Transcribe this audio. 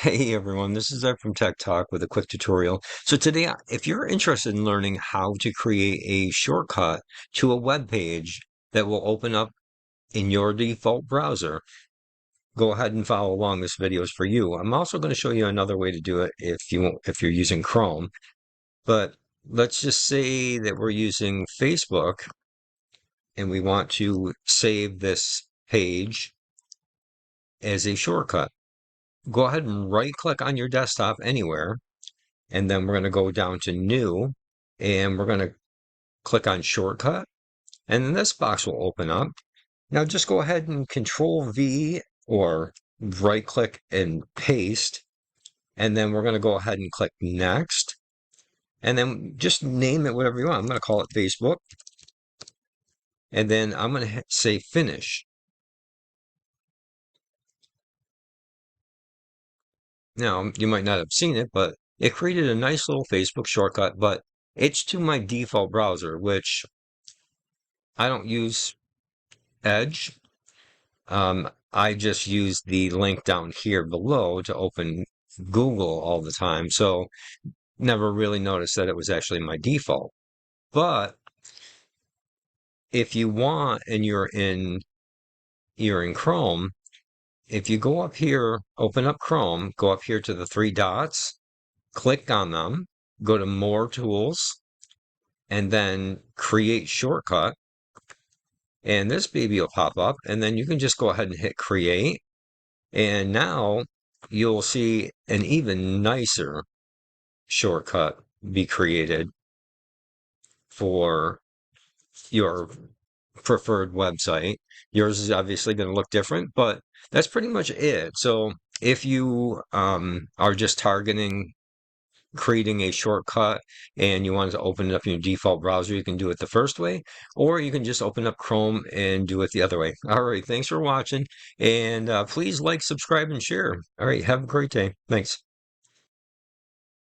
Hey everyone, this is Ed from Tech Talk with a quick tutorial. So today, if you're interested in learning how to create a shortcut to a web page that will open up in your default browser, go ahead and follow along. This video is for you. I'm also going to show you another way to do it if you're using Chrome. But let's just say that we're using Facebook and we want to save this page as a shortcut. Go ahead and right click on your desktop anywhere. And then we're going to go down to New, and we're going to click on Shortcut, and then this box will open up. Now just go ahead and Control V or right click and paste, and then we're going to go ahead and click Next, and then just name it whatever you want. I'm going to call it Facebook, and then I'm going to say Finish. Now, you might not have seen it, but it created a nice little Facebook shortcut, but it's to my default browser, which I don't use Edge. I just use the link down here below to open Google all the time, so never really noticed that it was actually my default. But if you want and you're in Chrome, if you go up here, open up Chrome, go up here to the three dots, click on them, go to More Tools, and then Create Shortcut, and this baby will pop up, and then you can just go ahead and hit Create. And now you'll see an even nicer shortcut be created for your preferred website. Yours is obviously going to look different, but that's pretty much it. So if you are just targeting creating a shortcut and you want to open it up in your default browser, you can do it the first way, or you can just open up Chrome and do it the other way. All right, thanks for watching, and please like, subscribe, and share. All right, have a great day. Thanks.